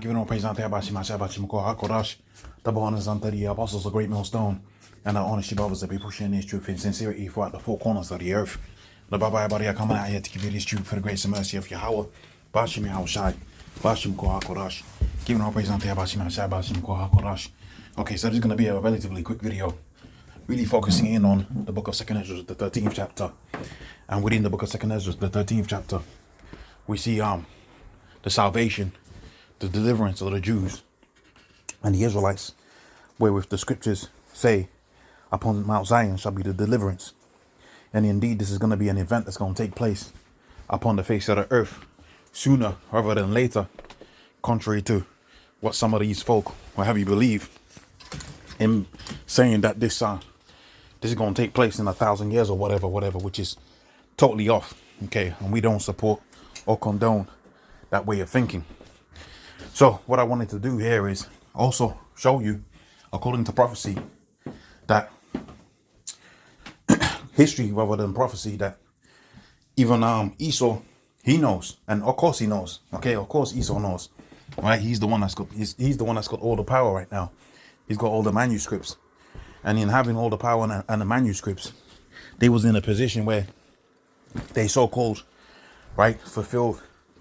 Giving all praise unto Yabashi Mashabashi Mako HaKodash, double honors unto the apostles of Great Millstone, and our honest brothers that be pushing this truth in sincerity throughout the four corners of the earth. The Baba everybody are coming out here to give you this truth for the grace and mercy of Yahweh. Bashim Yahushai, Bashim Mako HaKodash, giving all praise unto Yabashi Mashabashi Mako HaKodash. Okay, so this is going to be a relatively quick video, really focusing in on the book of 2nd Ezra, the 13th chapter. And within the book of 2nd Ezra, the 13th chapter, we see the salvation, the deliverance of the Jews and the Israelites, wherewith the scriptures say, upon Mount Zion shall be the deliverance. And indeed, this is going to be an event that's going to take place upon the face of the earth sooner rather than later, contrary to what some of these folk will have you believe in, saying that this is going to take place in 1,000 years or whatever, which is totally off. Okay, and we don't support or condone that way of thinking. So what I wanted to do here is also show you, according to prophecy, that history rather than prophecy, that even Esau, he knows, and of course he knows. Okay, of course Esau knows, right? He's the one that's got all the power right now. He's got all the manuscripts, and in having all the power and the manuscripts, they was in a position where they so-called, right,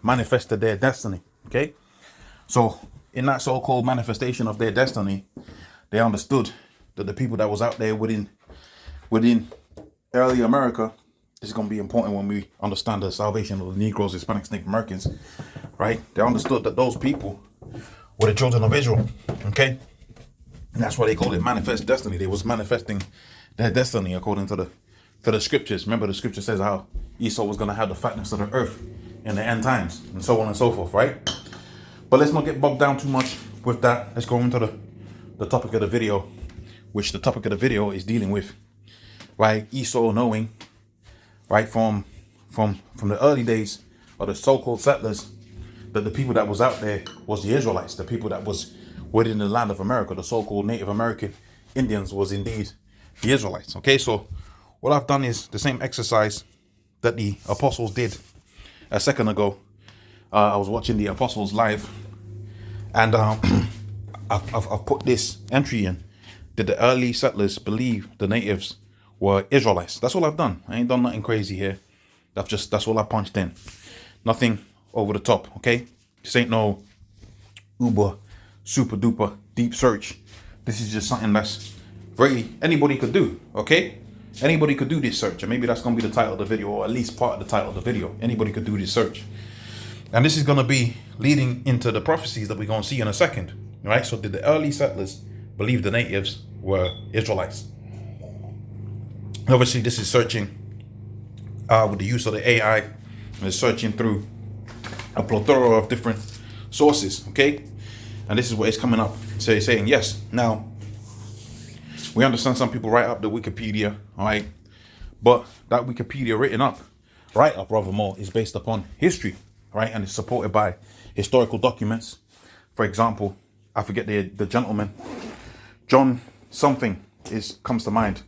manifested their destiny. Okay. So in that so-called manifestation of their destiny, they understood that the people that was out there within early America, this is going to be important when we understand the salvation of the Negroes, Hispanics, Native Americans, right? They understood that those people were the children of Israel, okay? And that's why they called it manifest destiny. They was manifesting their destiny according to the scriptures. Remember, the scripture says how Esau was going to have the fatness of the earth in the end times, and so on and so forth, right? But let's not get bogged down too much with that. Let's go into the topic of the video, which the topic of the video is dealing with, right? Esau knowing, right, from the early days of the so-called settlers, that the people that was out there was the Israelites, the people that was within the land of America, the so-called Native American Indians was indeed the Israelites. Okay, so what I've done is the same exercise that the apostles did a second ago. I was watching the apostles live, and I've put this entry in. Did the early settlers believe the natives were Israelites? That's all I've done. I ain't done nothing crazy here. That's all I punched in. Nothing over the top, okay? This ain't no uber, super duper deep search. This is just something that's anybody could do, okay? Anybody could do this search, and maybe that's going to be the title of the video, or at least part of the title of the video. Anybody could do this search. And this is going to be leading into the prophecies that we're going to see in a second, right? So did the early settlers believe the natives were Israelites? Obviously, this is searching with the use of the AI, and it's searching through a plethora of different sources, okay? And this is what is coming up. So it's saying, yes. Now, we understand some people write up the Wikipedia, all right? But that Wikipedia write-up rather more, is based upon history, right? And it's supported by historical documents. For example, I forget the gentleman, John something comes to mind,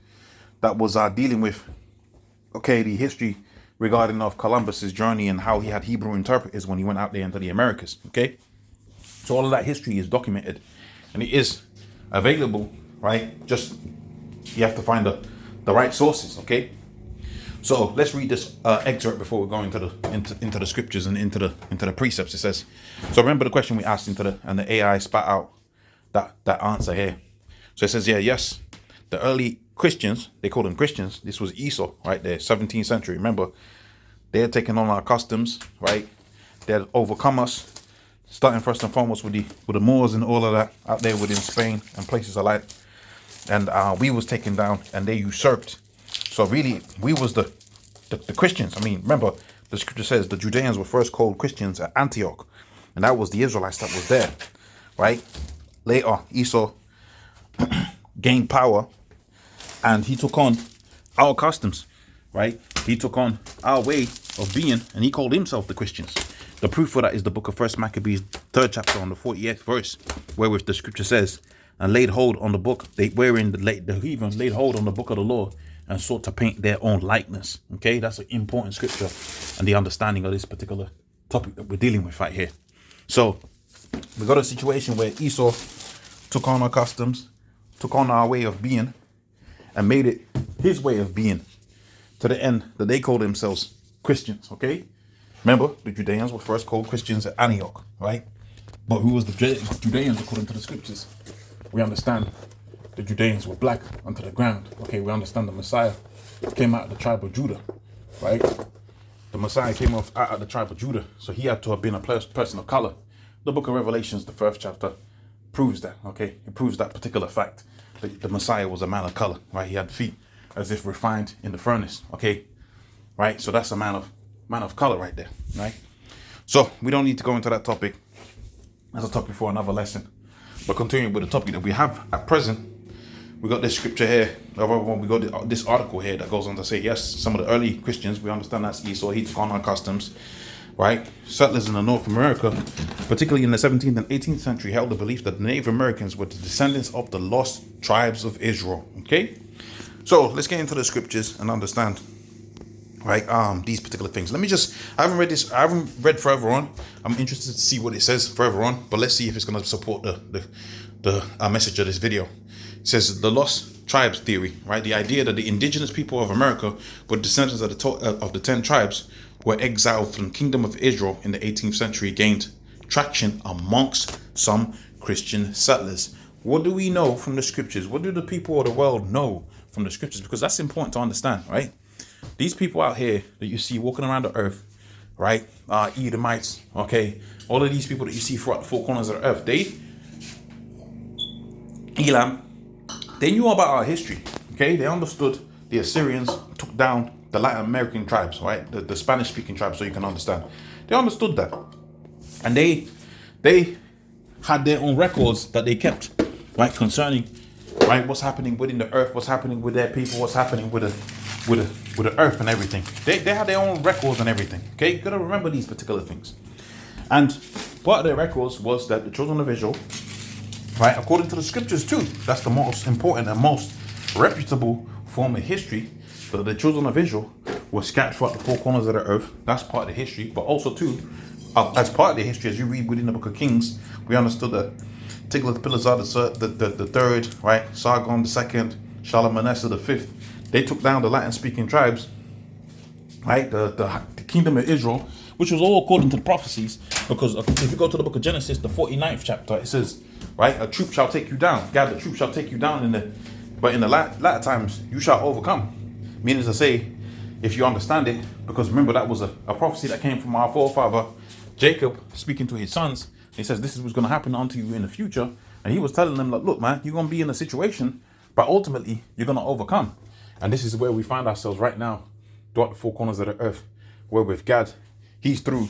that was dealing with, okay, the history regarding of Columbus's journey and how he had Hebrew interpreters when he went out there into the Americas, okay? So all of that history is documented, and it is available, right? Just you have to find the right sources, okay? So let's read this excerpt before we go into the scriptures and into the precepts. It says, so remember the question we asked and the AI spat out that answer here. So it says, yeah, yes, the early Christians, they called them Christians. This was Esau, right there, 17th century. Remember, they had taken on our customs, right? They had overcome us, starting first and foremost with the Moors and all of that out there within Spain and places alike. And we was taken down, and they usurped. So really, we was the Christians. I mean, remember, the scripture says the Judeans were first called Christians at Antioch, and that was the Israelites that was there, right? Later, Esau gained power, and he took on our customs, right? He took on our way of being, and he called himself the Christians. The proof for that is the book of 1 Maccabees, 3rd chapter, on the 48th verse, wherewith the scripture says, and laid hold on the book, wherein the heathen laid hold on the book of the law and sought to paint their own likeness. Okay, that's an important scripture and the understanding of this particular topic that we're dealing with right here. So We got a situation where Esau took on our customs, took on our way of being, and made it his way of being, to the end that they called themselves Christians, okay? Remember, the Judeans were first called Christians at Antioch, right? But who was the Judeans according to the scriptures? We understand the Judeans were black unto the ground. Okay, we understand the Messiah came out of the tribe of Judah, right? The Messiah came out of the tribe of Judah, so he had to have been a person of color. The book of Revelations, the first chapter, proves that, okay? It proves that particular fact. The Messiah was a man of color, right? He had feet as if refined in the furnace, okay? Right? So that's a man of color right there, right? So we don't need to go into that topic. That's a topic for another lesson. But continuing with the topic that we have at present, we got this scripture here. We got this article here that goes on to say, yes, some of the early Christians, we understand that's Esau. He took on our customs, right? Settlers in the North America, particularly in the 17th and 18th century, held the belief that the Native Americans were the descendants of the lost tribes of Israel. Okay, so let's get into the scriptures and understand, right, these particular things. I haven't read further on. I'm interested to see what it says further on, but let's see if it's going to support the message of this video. It says the lost tribes theory, right? The idea that the indigenous people of America were descendants of the 10 tribes were exiled from the kingdom of Israel in the 18th century gained traction amongst some Christian settlers. What do we know from the scriptures? What do the people of the world know from the scriptures? Because that's important to understand, right? These people out here that you see walking around the earth, right? Edomites, okay? All of these people that you see throughout the four corners of the earth, they knew about our history, okay? They understood the Assyrians took down the Latin American tribes, right? The Spanish-speaking tribes, so you can understand. They understood that. And they had their own records that they kept, right? Concerning, right, what's happening within the earth, what's happening with their people, what's happening with the earth and everything. They had their own records and everything, okay? You gotta remember these particular things. And part of their records was that the children of Israel, right, according to the scriptures too, that's the most important and most reputable form of history, that the children of Israel were scattered throughout the four corners of the earth. That's part of the history. But also too, as part of the history, as you read within the book of Kings, we understood that Tiglath-Pileser the third, right, Sargon the second, Shalmaneser the fifth, they took down the Latin-speaking tribes, right, the kingdom of Israel, which was all according to the prophecies. Because if you go to the book of Genesis, the 49th chapter, it says, right, a troop shall take you down. God, the troop shall take you down but in the latter times you shall overcome. Meaning to say, if you understand it, because remember that was a prophecy that came from our forefather Jacob speaking to his sons. He says this is what's going to happen unto you in the future, and he was telling them, like, look, man, you're going to be in a situation, but ultimately you're going to overcome. And this is where we find ourselves right now, throughout the four corners of the earth, where with God, he's through,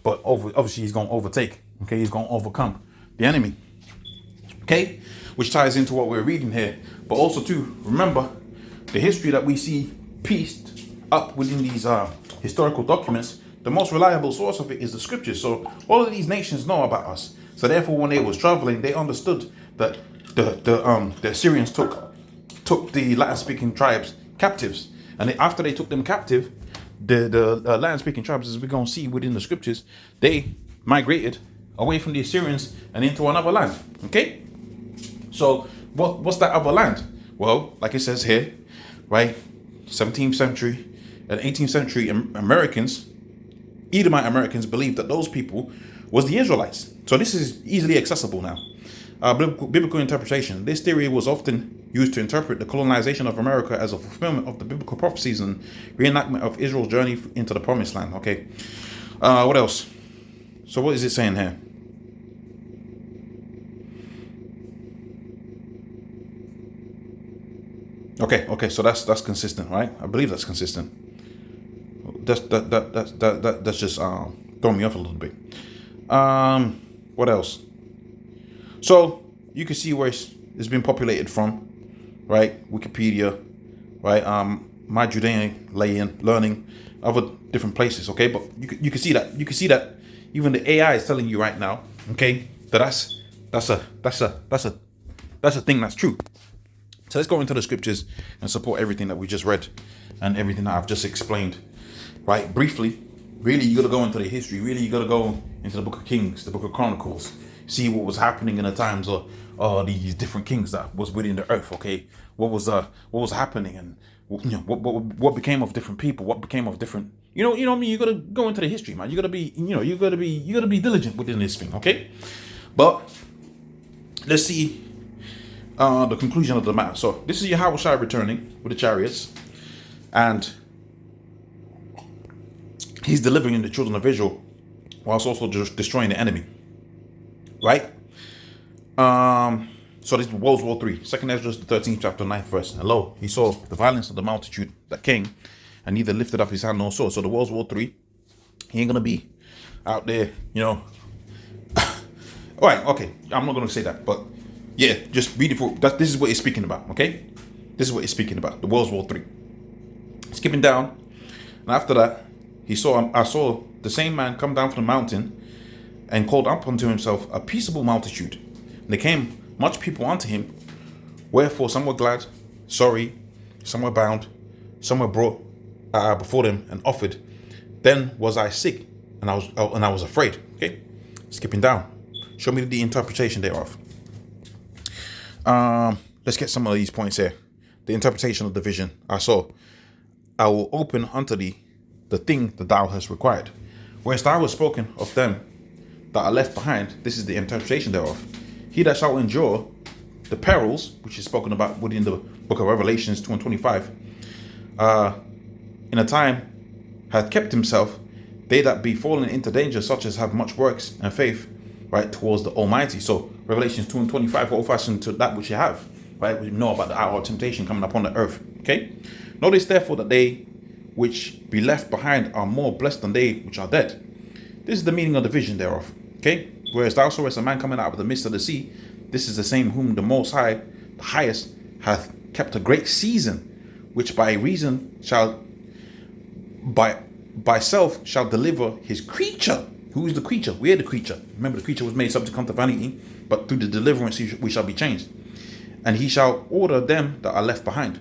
but obviously he's going to overtake. Okay, he's going to overcome the enemy. Okay, which ties into what we're reading here. But also too, remember the history that we see pieced up within these historical documents. The most reliable source of it is the scriptures. So all of these nations know about us. So therefore, when they was traveling, they understood that the Assyrians took the Latin-speaking tribes captives, and after they took them captive, the Latin-speaking tribes, as we're gonna see within the scriptures, they migrated away from the Assyrians and into another land. Okay. So what's that other land? Well, like it says here, right? 17th century and 18th century Americans, Edomite Americans, believed that those people was the Israelites. So this is easily accessible now. Biblical interpretation. This theory was often used to interpret the colonization of America as a fulfillment of the biblical prophecies and reenactment of Israel's journey into the promised land. Okay. What else? So what is it saying here? Okay, so that's consistent, right? I believe that's consistent. That's just throwing me off a little bit. What else? So you can see where it's been populated from, right? Wikipedia, right? My Judean learning, other different places. Okay, but you can see that even the AI is telling you right now, okay, that's a thing that's true. So let's go into the scriptures and support everything that we just read and everything that I've just explained, right? Briefly, really, you got to go into the history. Really, you got to go into the book of Kings, the book of Chronicles. see what was happening in the times of these different kings that was within the earth. Okay, what was happening, and what became of different people, what became of different. You know what I mean. You gotta go into the history, man. You gotta be diligent within this thing. Okay, but let's see the conclusion of the matter. So this is Yahushua returning with the chariots, and he's delivering the children of Israel whilst also destroying the enemy. Right? So this is World War 3. 2nd Ezra, the 13th chapter, 9th verse. And lo, he saw the violence of the multitude that came, and neither lifted up his hand nor sword. So the World War 3, he ain't gonna be out there, All right, okay. I'm not gonna say that, but yeah, just read it for that. This is what he's speaking about, okay? This is what he's speaking about. The World War 3. Skipping down, and after that, I saw the same man come down from the mountain and called up unto himself a peaceable multitude. And there came much people unto him, wherefore some were glad, sorry, some were bound, some were brought before them and offered. Then was I sick, and I was afraid. Okay, skipping down. Show me the interpretation thereof. Let's get some of these points here. The interpretation of the vision I saw. I will open unto thee the thing that thou hast required. Whereas thou hast spoken of them that are left behind, this is the interpretation thereof. He that shall endure the perils, which is spoken about within the book of Revelations 2 and 25, in a time hath kept himself, they that be fallen into danger, such as have much works and faith, right, towards the Almighty. So Revelations 2 and 25, all fastened to that which you have, right? We know about the hour of temptation coming upon the earth. Okay. Notice therefore that they which be left behind are more blessed than they which are dead. This is the meaning of the vision thereof. Okay. Whereas thou sawest a man coming out of the midst of the sea, this is the same whom the Most High, the highest, hath kept a great season, which by reason shall by self shall deliver his creature. Who is the creature? We are the creature. Remember, the creature was made subject unto vanity, but through the deliverance we shall be changed. And he shall order them that are left behind.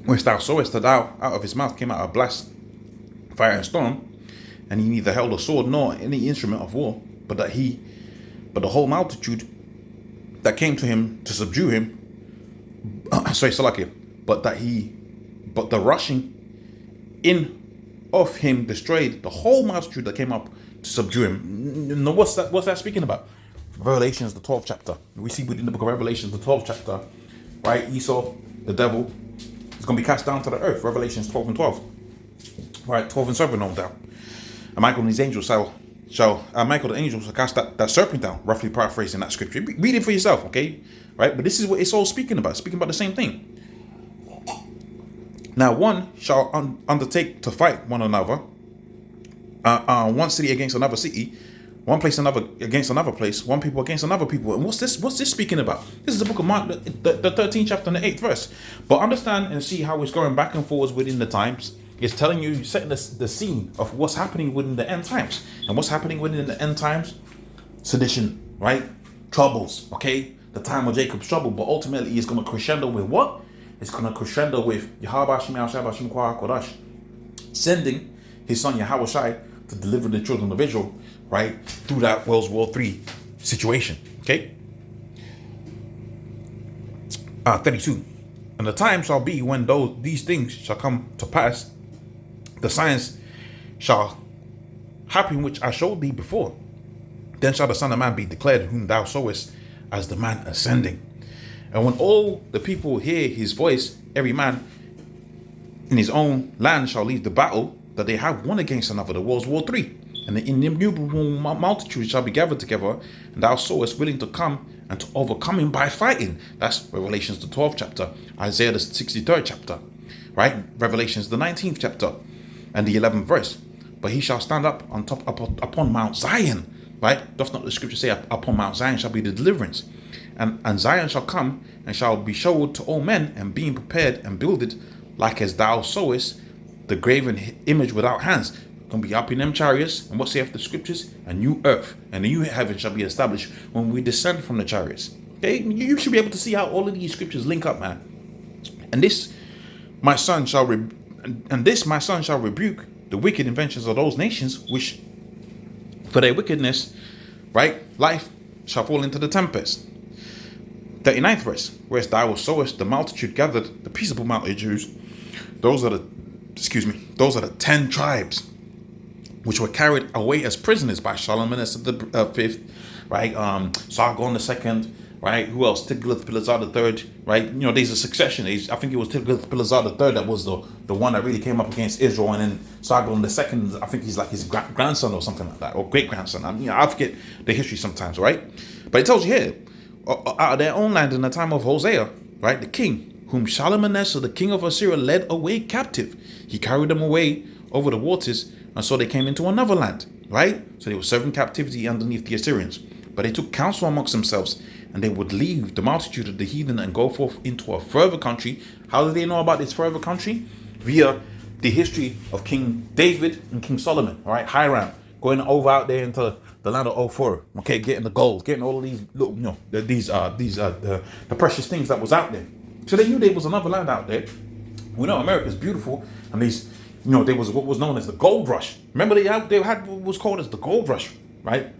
Whereas thou sawest that out of his mouth came out a blast, fire and storm, and he neither held a sword nor any instrument of war, but the whole multitude that came to him to subdue him, but the rushing in of him destroyed the whole multitude that came up to subdue him. Now, what's that speaking about? Revelations, the 12th chapter. We see within the book of Revelations, the 12th chapter, right? Esau, the devil, is going to be cast down to the earth. Revelations 12 and 12. Right, 12 and 7, no doubt. And Michael and his angels Michael the angels shall cast that serpent down, roughly paraphrasing that scripture. Read it for yourself, okay? Right? But this is what it's all speaking about the same thing. Now one shall undertake to fight one another, one city against another city, one place against another place, one people against another people. And what's this speaking about? This is the book of Mark, the 13th chapter and the 8th verse. But understand and see how it's going back and forwards within the times. It's telling you, setting the scene of what's happening within the end times. And what's happening within the end times? Sedition, right? Troubles, okay? The time of Jacob's trouble. But ultimately, it's going to crescendo with what? It's going to crescendo with Yahweh Kodash sending his son Yahushua to deliver the children of Israel, right? Through that World War 3 situation, okay? 32. And the time shall be when these things shall come to pass, the signs shall happen which I showed thee before. Then shall the Son of Man be declared, whom thou sawest as the man ascending. And when all the people hear his voice, every man in his own land shall leave the battle that they have one against another, the World War 3. And the innumerable multitude shall be gathered together, and thou sawest willing to come and to overcome him by fighting. That's Revelations the 12th chapter, Isaiah the 63rd chapter, right? Revelations the 19th chapter and the 11th verse. But he shall stand up on top upon Mount Zion, right? Doth not the scripture say, upon Mount Zion shall be the deliverance? And Zion shall come and shall be showed to all men, and being prepared and builded, like as thou sawest the graven image without hands. Gonna be up in them chariots, and what saith the scriptures? A new earth and a new heaven shall be established when we descend from the chariots. Okay, you should be able to see how all of these scriptures link up, man. And this my son shall rebuke the wicked inventions of those nations, which for their wickedness, right? Life shall fall into the tempest. 39th verse, whereas thou sowest, the multitude gathered, the peaceable multitude Jews. Those are the 10 tribes which were carried away as prisoners by Shalmaneser the fifth, right? Sargon the second, right? Who else? Tiglath-Pileser the third, right? You know, there's a succession. I think it was Tiglath-Pileser the third that was the one that really came up against Israel, and then Sargon the second, I think he's like his grandson or something like that, or great grandson. I forget the history sometimes, right? But it tells you here, out of their own land in the time of Hosea, right? The king, whom Shalmaneser, the king of Assyria, led away captive. He carried them away over the waters, and so they came into another land, right? So they were serving captivity underneath the Assyrians. But they took counsel amongst themselves, and they would leave the multitude of the heathen and go forth into a further country. How did they know about this further country? Via the history of King David and King Solomon, all right? Hiram, going over out there into the land of Ophir, okay, getting the gold, getting all of these, the precious things that was out there. So they knew there was another land out there. We know America's beautiful, and these, there was what was known as the gold rush. Remember they had what was called as the gold rush, right?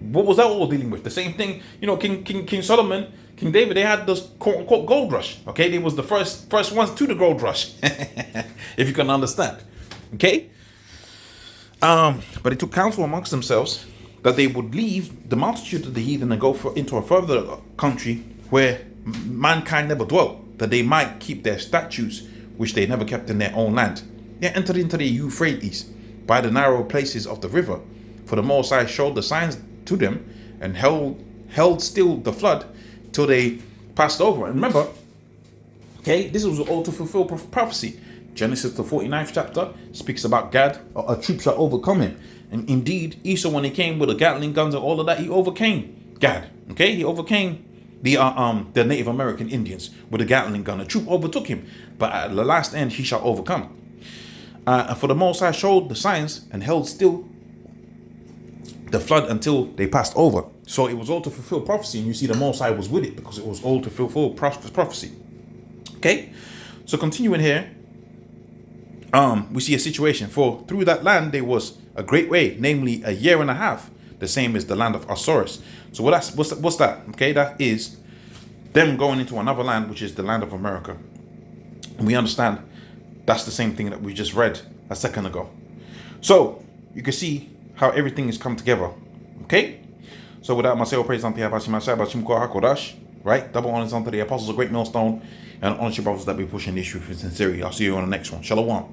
What was that all dealing with? The same thing, King Solomon, King David, they had this quote unquote gold rush. Okay, they was the first ones to the gold rush, if you can understand. Okay, but they took counsel amongst themselves that they would leave the multitude of the heathen and go into a further country where mankind never dwelt, that they might keep their statutes which they never kept in their own land. They entered into the Euphrates by the narrow places of the river, for the Most High showed the signs to them and held still the flood till they passed over. And remember, okay, this was all to fulfill prophecy. Genesis the 49th chapter speaks about Gad, a troop shall overcome him. And indeed, Esau, when he came with the Gatling guns and all of that, he overcame Gad. Okay, he overcame the Native American Indians with a Gatling gun. A troop overtook him, but at the last end he shall overcome. And for the Most High showed the signs and held still the flood until they passed over. So it was all to fulfill prophecy, and you see the Most High was with it because it was all to fulfill prophecy. Okay, so continuing here, we see a situation. For through that land there was a great way, namely a year and a half, the same as the land of Osiris. So what's that? Okay, that is them going into another land, which is the land of America. And we understand that's the same thing that we just read a second ago. So you can see how everything has come together. Okay? So without myself, praise unto Yahweh, right? Double honors unto the apostles of Great Millstone, and honor your brothers that be pushing this truth in sincerity. I'll see you on the next one. Shalom.